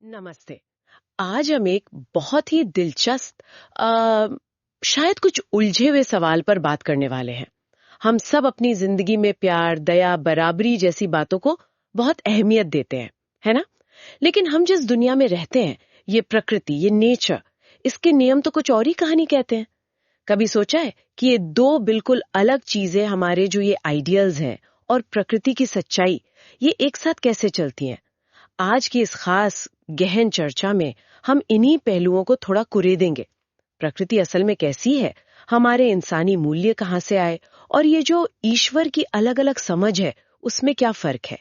नमस्ते। आज हम एक बहुत ही दिलचस्प शायद कुछ उलझे हुए सवाल पर बात करने वाले हैं। हम सब अपनी जिंदगी में प्यार, दया, बराबरी जैसी बातों को बहुत अहमियत देते हैं, है ना? लेकिन हम जिस दुनिया में रहते हैं, ये प्रकृति, ये नेचर, इसके नियम तो कुछ और ही कहानी कहते हैं। कभी सोचा है कि ये दो बिल्कुल अलग चीजें, हमारे जो ये आइडियल्स हैं और प्रकृति की सच्चाई, ये एक साथ कैसे चलती हैं? आज की इस खास गहन चर्चा में हम इन्हीं पहलुओं को थोड़ा कुरेदेंगे। प्रकृति असल में कैसी है, हमारे इंसानी मूल्य कहाँ से आए, और ये जो ईश्वर की अलग अलग समझ है, उसमें क्या फर्क है।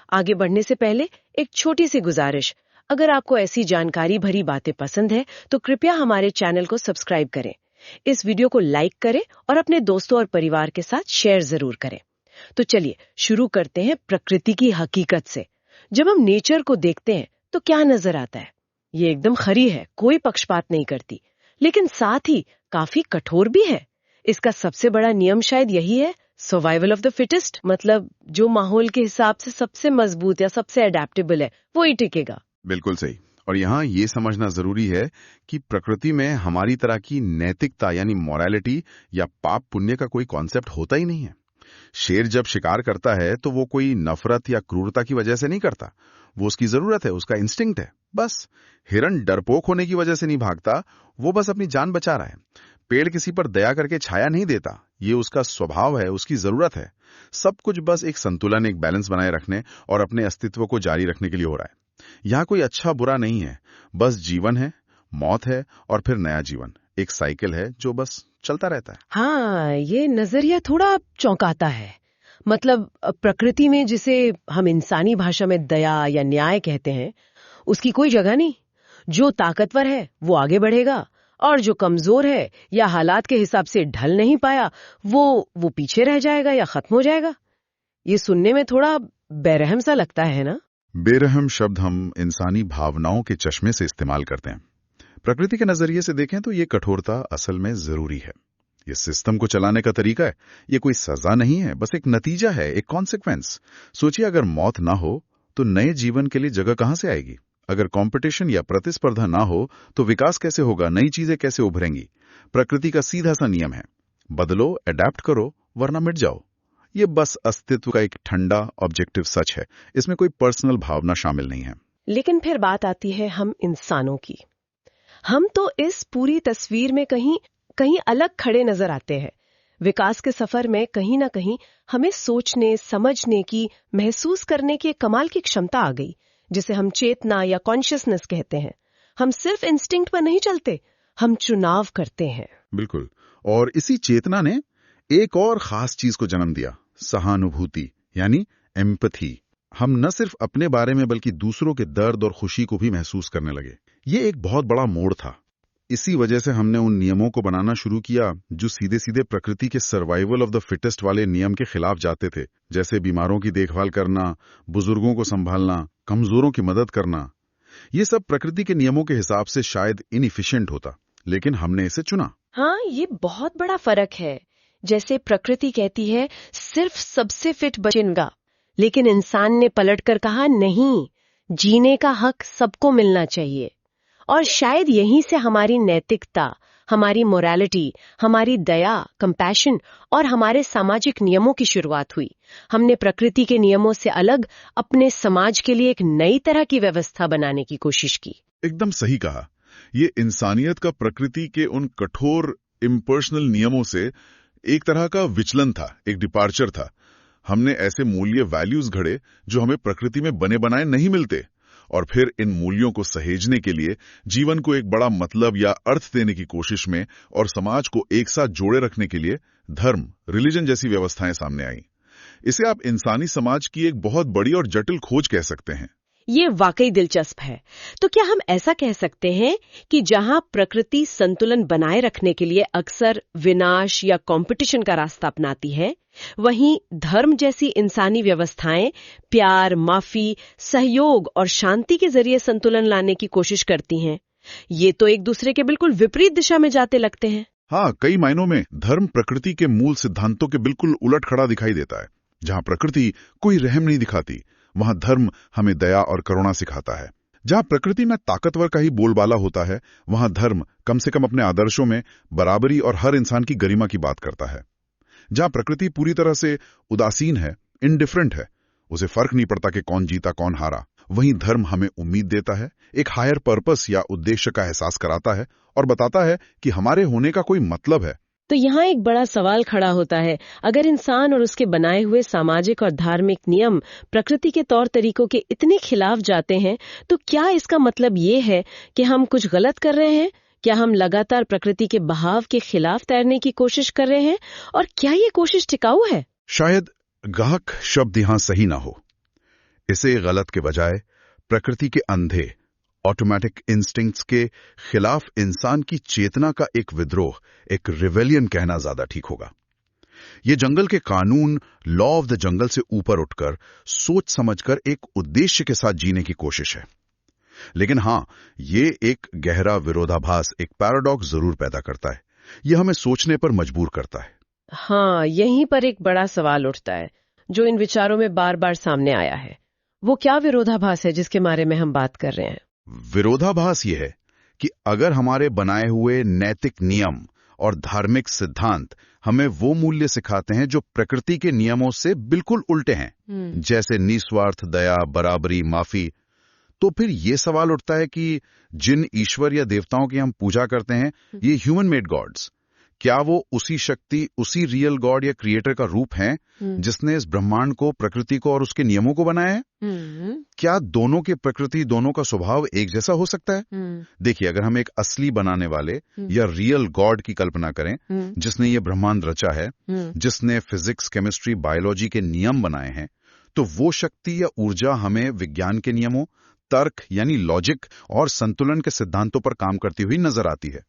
आगे बढ़ने से पहले एक छोटी सी गुजारिश, अगर आपको ऐसी जानकारी भरी बातें पसंद है तो कृपया हमारे चैनल को सब्सक्राइब करें, इस वीडियो को लाइक करें और अपने दोस्तों और परिवार के साथ शेयर जरूर करें। तो चलिए शुरू करते हैं प्रकृति की हकीकत से। जब हम नेचर को देखते हैं तो क्या नजर आता है? ये एकदम खरी है, कोई पक्षपात नहीं करती, लेकिन साथ ही काफी कठोर भी है। इसका सबसे बड़ा नियम शायद यही है, सर्वाइवल ऑफ द फिटेस्ट, मतलब जो माहौल के हिसाब से सबसे मजबूत या सबसे अडेप्टेबल है, वो ही टिकेगा। बिल्कुल सही। और यहाँ ये समझना जरूरी है कि प्रकृति में हमारी तरह की नैतिकता यानी मोरालिटी या पाप पुण्य का कोई कॉन्सेप्ट होता ही नहीं है। शेर जब शिकार करता है तो वो कोई नफरत या क्रूरता की वजह से नहीं करता, वो उसकी जरूरत है, उसका इंस्टिंक्ट है। बस हिरन डरपोक होने की वजह से नहीं भागता, वो बस अपनी जान बचा रहा है। पेड़ किसी पर दया करके छाया नहीं देता, ये उसका स्वभाव है, उसकी जरूरत है। सब कुछ बस एक संतुलन, एक बैलेंस बनाए रखने और अपने अस्तित्व को जारी रखने के लिए हो रहा है। यहाँ कोई अच्छा बुरा नहीं है, बस जीवन है, मौत है और फिर नया जीवन। एक साइकिल है जो बस चलता रहता है। हाँ, ये नजरिया थोड़ा चौंकाता है। मतलब प्रकृति में जिसे हम इंसानी भाषा में दया या न्याय कहते हैं, उसकी कोई जगह नहीं। जो ताकतवर है वो आगे बढ़ेगा, और जो कमजोर है या हालात के हिसाब से ढल नहीं पाया, वो पीछे रह जाएगा या खत्म हो जाएगा। ये सुनने में थोड़ा बेरहम सा लगता है ना? बेरहम शब्द हम इंसानी भावनाओं के चश्मे से इस्तेमाल करते हैं। प्रकृति के नजरिए से देखें तो ये कठोरता असल में जरूरी है। ये सिस्टम को चलाने का तरीका है, ये कोई सजा नहीं है, बस एक नतीजा है, एक कॉन्सिक्वेंस। सोचिए, अगर मौत ना हो तो नए जीवन के लिए जगह कहां से आएगी? अगर कंपटीशन या प्रतिस्पर्धा ना हो तो विकास कैसे होगा, नई चीजें कैसे उभरेंगी? प्रकृति का सीधा सा नियम है, बदलो, अडेप्ट करो, वरना मिट जाओ। ये बस अस्तित्व का एक ठंडा ऑब्जेक्टिव सच है, इसमें कोई पर्सनल भावना शामिल नहीं है। लेकिन फिर बात आती है हम इंसानों की। हम तो इस पूरी तस्वीर में कहीं कहीं अलग खड़े नजर आते हैं। विकास के सफर में कहीं ना कहीं हमें सोचने, समझने की, महसूस करने की एक कमाल की क्षमता आ गई, जिसे हम चेतना या कॉन्शियसनेस कहते हैं। हम सिर्फ इंस्टिंक्ट पर नहीं चलते, हम चुनाव करते हैं। बिल्कुल। और इसी चेतना ने एक और खास चीज को जन्म दिया, सहानुभूति यानी एम्पैथी। हम न सिर्फ अपने बारे में बल्कि दूसरों के दर्द और खुशी को भी महसूस करने लगे। ये एक बहुत बड़ा मोड़ था। इसी वजह से हमने उन नियमों को बनाना शुरू किया जो सीधे सीधे प्रकृति के सर्वाइवल ऑफ द फिटेस्ट वाले नियम के खिलाफ जाते थे, जैसे बीमारों की देखभाल करना, बुजुर्गों को संभालना, कमजोरों की मदद करना। ये सब प्रकृति के नियमों के हिसाब से शायद इनएफिशिएंट होता, लेकिन हमने इसे चुना। हाँ, ये बहुत बड़ा फर्क है। जैसे प्रकृति कहती है सिर्फ सबसे फिट बचेगा, लेकिन इंसान ने पलटकर कहा नहीं, जीने का हक सबको मिलना चाहिए। और शायद यहीं से हमारी नैतिकता, हमारी मोरालिटी, हमारी दया, कंपैशन और हमारे सामाजिक नियमों की शुरुआत हुई। हमने प्रकृति के नियमों से अलग अपने समाज के लिए एक नई तरह की व्यवस्था बनाने की कोशिश की। एकदम सही कहा। ये इंसानियत का प्रकृति के उन कठोर इम्पर्सनल नियमों से एक तरह का विचलन था, एक डिपार्चर था। हमने ऐसे मूल्य, वैल्यूज घड़े जो हमें प्रकृति में बने बनाए नहीं मिलते, और फिर इन मूल्यों को सहेजने के लिए, जीवन को एक बड़ा मतलब या अर्थ देने की कोशिश में और समाज को एक साथ जोड़े रखने के लिए धर्म, रिलीजन जैसी व्यवस्थाएं सामने आई। इसे आप इंसानी समाज की एक बहुत बड़ी और जटिल खोज कह सकते हैं। ये वाकई दिलचस्प है। तो क्या हम ऐसा कह सकते हैं कि जहां प्रकृति संतुलन बनाए रखने के लिए अक्सर विनाश या कंपटीशन का रास्ता अपनाती है, वहीं धर्म जैसी इंसानी व्यवस्थाएं प्यार, माफी, सहयोग और शांति के जरिए संतुलन लाने की कोशिश करती हैं? ये तो एक दूसरे के बिल्कुल विपरीत दिशा में जाते लगते हैं। हाँ, कई मायनों में धर्म प्रकृति के मूल सिद्धांतों के बिल्कुल उलट खड़ा दिखाई देता है। जहां प्रकृति कोई रहम नहीं दिखाती, वहां धर्म हमें दया और करुणा सिखाता है। जहां प्रकृति में ताकतवर का ही बोलबाला होता है, वहां धर्म कम से कम अपने आदर्शों में बराबरी और हर इंसान की गरिमा की बात करता है। जहां प्रकृति पूरी तरह से उदासीन है, इनडिफरेंट है, उसे फर्क नहीं पड़ता कि कौन जीता कौन हारा, वहीं धर्म हमें उम्मीद देता है, एक हायर पर्पस या उद्देश्य का एहसास कराता है और बताता है कि हमारे होने का कोई मतलब है। तो यहाँ एक बड़ा सवाल खड़ा होता है, अगर इंसान और उसके बनाए हुए सामाजिक और धार्मिक नियम प्रकृति के तौर तरीकों के इतने खिलाफ जाते हैं, तो क्या इसका मतलब ये है कि हम कुछ गलत कर रहे हैं? क्या हम लगातार प्रकृति के बहाव के खिलाफ तैरने की कोशिश कर रहे हैं? और क्या ये कोशिश टिकाऊ है? शायद गाहक शब्द यहां सही ना हो। इसे गलत के बजाय प्रकृति के अंधे ऑटोमेटिक इंस्टिंक्ट्स के खिलाफ इंसान की चेतना का एक विद्रोह, एक रिवेलियन कहना ज्यादा ठीक होगा। ये जंगल के कानून, लॉ ऑफ द जंगल से ऊपर उठकर सोच समझकर एक उद्देश्य के साथ जीने की कोशिश है। लेकिन हां, ये एक गहरा विरोधाभास, एक पैराडॉक्स जरूर पैदा करता है। यह हमें सोचने पर मजबूर करता है। हाँ, यहीं पर एक बड़ा सवाल उठता है जो इन विचारों में बार बार सामने आया है। वो क्या विरोधाभास है जिसके बारे में हम बात कर रहे हैं? विरोधाभास यह है कि अगर हमारे बनाए हुए नैतिक नियम और धार्मिक सिद्धांत हमें वो मूल्य सिखाते हैं जो प्रकृति के नियमों से बिल्कुल उल्टे हैं, जैसे निस्वार्थ दया, बराबरी, माफी, तो फिर ये सवाल उठता है कि जिन ईश्वर या देवताओं की हम पूजा करते हैं, ये ह्यूमन मेड गॉड्स, क्या वो उसी शक्ति, उसी रियल गॉड या क्रिएटर का रूप हैं जिसने इस ब्रह्मांड को, प्रकृति को और उसके नियमों को बनाया है? क्या दोनों की प्रकृति, दोनों का स्वभाव एक जैसा हो सकता है? देखिए, अगर हम एक असली बनाने वाले या रियल गॉड की कल्पना करें जिसने ये ब्रह्मांड रचा है, जिसने फिजिक्स, केमिस्ट्री, बायोलॉजी के नियम बनाए हैं, तो वो शक्ति या ऊर्जा हमें विज्ञान के नियमों, तर्क यानी लॉजिक और संतुलन के सिद्धांतों पर काम करती हुई नजर आती है।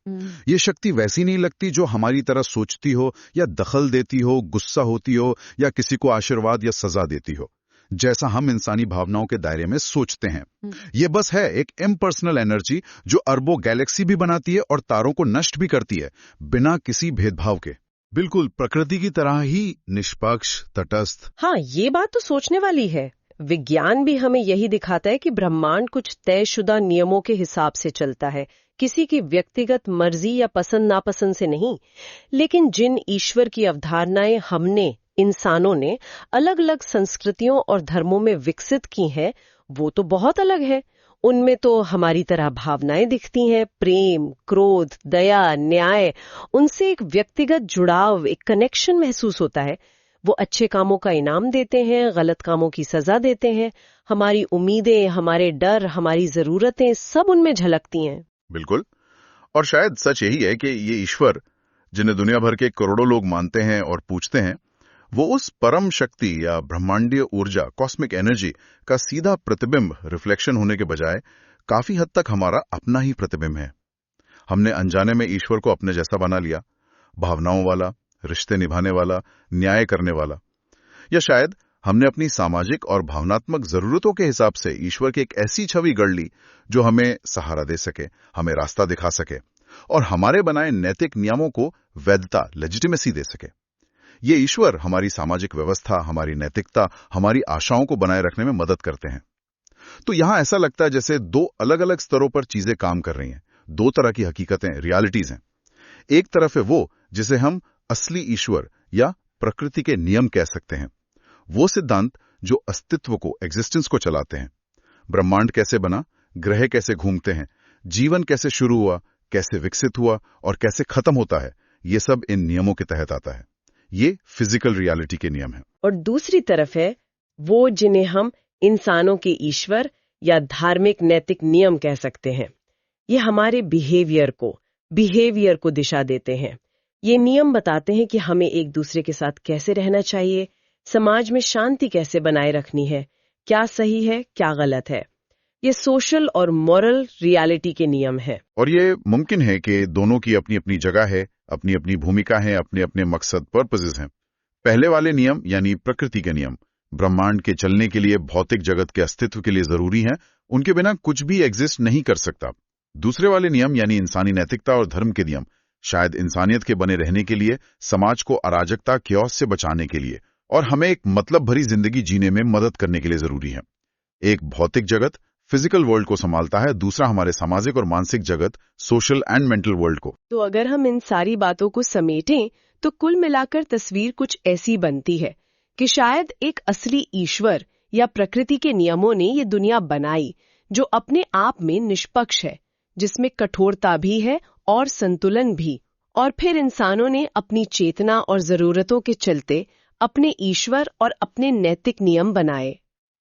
ये शक्ति वैसी नहीं लगती जो हमारी तरह सोचती हो या दखल देती हो, गुस्सा होती हो या किसी को आशीर्वाद या सजा देती हो, जैसा हम इंसानी भावनाओं के दायरे में सोचते हैं। ये बस है एक इम्पर्सनल एनर्जी जो अरबों गैलेक्सी भी बनाती है और तारों को नष्ट भी करती है, बिना किसी भेदभाव के। बिल्कुल प्रकृति की तरह ही निष्पक्ष, तटस्थ। हाँ, ये बात तो सोचने वाली है। विज्ञान भी हमें यही दिखाता है कि ब्रह्मांड कुछ तयशुदा नियमों के हिसाब से चलता है, किसी की व्यक्तिगत मर्जी या पसंद नापसंद से नहीं। लेकिन जिन ईश्वर की अवधारणाएं हमने, इंसानों ने अलग अलग संस्कृतियों और धर्मों में विकसित की हैं, वो तो बहुत अलग है। उनमें तो हमारी तरह भावनाएं दिखती हैं, प्रेम, क्रोध, दया, न्याय। उनसे एक व्यक्तिगत जुड़ाव, एक कनेक्शन महसूस होता है। वो अच्छे कामों का इनाम देते हैं, गलत कामों की सजा देते हैं। हमारी उम्मीदें, हमारे डर, हमारी जरूरतें सब उनमें झलकती हैं। बिल्कुल। और शायद सच यही है कि ये ईश्वर, जिन्हें दुनिया भर के करोड़ों लोग मानते हैं और पूजते हैं, वो उस परम शक्ति या ब्रह्मांडीय ऊर्जा, कॉस्मिक एनर्जी का सीधा प्रतिबिंब, रिफ्लेक्शन होने के बजाय काफी हद तक हमारा अपना ही प्रतिबिंब है। हमने अनजाने में ईश्वर को अपने जैसा बना लिया, भावनाओं वाला, रिश्ते निभाने वाला, न्याय करने वाला। या शायद हमने अपनी सामाजिक और भावनात्मक जरूरतों के हिसाब से ईश्वर की एक ऐसी छवि गढ़ ली जो हमें सहारा दे सके, हमें रास्ता दिखा सके और हमारे बनाए नैतिक नियमों को वैधता, लेजिटिमेसी दे सके। ये ईश्वर हमारी सामाजिक व्यवस्था, हमारी नैतिकता, हमारी आशाओं को बनाए रखने में मदद करते हैं। तो यहां ऐसा लगता है जैसे दो अलग अलग स्तरों पर चीजें काम कर रही हैं, दो तरह की हकीकतें, रियलिटीज हैं। एक तरफ है वो जिसे हम असली ईश्वर या प्रकृति के नियम कह सकते हैं, वो सिद्धांत जो अस्तित्व को, एग्जिस्टेंस को चलाते हैं। ब्रह्मांड कैसे बना, ग्रह कैसे घूमते हैं, जीवन कैसे शुरू हुआ, कैसे विकसित हुआ और कैसे खत्म होता है, ये सब इन नियमों के तहत आता है। ये फिजिकल रियलिटी के नियम हैं। और दूसरी तरफ है वो जिन्हें हम इंसानों के ईश्वर या धार्मिक नैतिक नियम कह सकते हैं। ये हमारे बिहेवियर को दिशा देते हैं। ये नियम बताते हैं कि हमें एक दूसरे के साथ कैसे रहना चाहिए, समाज में शांति कैसे बनाए रखनी है, क्या सही है, क्या गलत है। ये सोशल और मॉरल रियलिटी के नियम हैं। और ये मुमकिन है कि दोनों की अपनी अपनी जगह है, अपनी अपनी भूमिका है, अपने अपने मकसद, पर्पसेस हैं। पहले वाले नियम यानी प्रकृति के नियम ब्रह्मांड के चलने के लिए, भौतिक जगत के अस्तित्व के लिए जरूरी हैं, उनके बिना कुछ भी एग्जिस्ट नहीं कर सकता। दूसरे वाले नियम यानी इंसानी नैतिकता और धर्म के नियम शायद इंसानियत के बने रहने के लिए, समाज को अराजकता, क्योस से बचाने के लिए और हमें एक मतलब भरी जिंदगी जीने में मदद करने के लिए जरूरी है। एक भौतिक जगत, फिजिकल वर्ल्ड को संभालता है, दूसरा हमारे सामाजिक और मानसिक जगत, सोशल एंड मेंटल वर्ल्ड को। तो अगर हम इन सारी बातों को समेटें तो कुल मिलाकर तस्वीर कुछ ऐसी बनती है कि शायद एक असली ईश्वर या प्रकृति के नियमों ने ये दुनिया बनाई, जो अपने आप में निष्पक्ष है, जिसमें कठोरता भी है और संतुलन भी, और फिर इंसानों ने अपनी चेतना और जरूरतों के चलते अपने ईश्वर और अपने नैतिक नियम बनाए।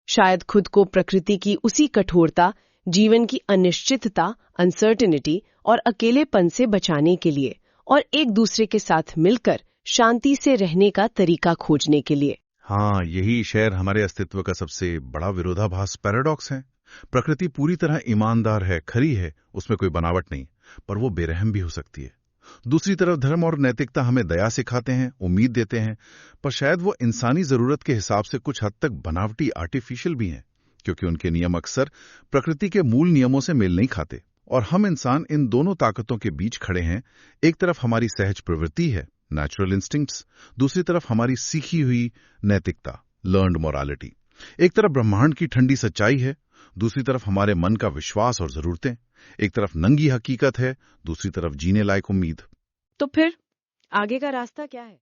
शायद खुद को प्रकृति की उसी कठोरता, जीवन की अनिश्चितता, अनसर्टेनिटी और अकेलेपन से बचाने के लिए, और एक दूसरे के साथ मिलकर शांति से रहने का तरीका खोजने के लिए। हाँ, यही शायद हमारे अस्तित्व का सबसे बड़ा विरोधाभास, पैराडॉक्स है। प्रकृति पूरी तरह ईमानदार है, खरी है, उसमें कोई बनावट नहीं, पर वो बेरहम भी हो सकती है। दूसरी तरफ धर्म और नैतिकता हमें दया सिखाते हैं, उम्मीद देते हैं, पर शायद वो इंसानी जरूरत के हिसाब से कुछ हद तक बनावटी, आर्टिफिशियल भी हैं, क्योंकि उनके नियम अक्सर प्रकृति के मूल नियमों से मेल नहीं खाते। और हम इंसान इन दोनों ताकतों के बीच खड़े हैं। एक तरफ हमारी सहज प्रवृत्ति है, नेचुरल इंस्टिंक्ट्स, दूसरी तरफ हमारी सीखी हुई नैतिकता, लर्न्ड मोरालिटी। एक तरफ ब्रह्मांड की ठंडी सच्चाई है, दूसरी तरफ हमारे मन का विश्वास और जरूरतें। एक तरफ नंगी हकीकत है, दूसरी तरफ जीने लायक उम्मीद। तो फिर आगे का रास्ता क्या है?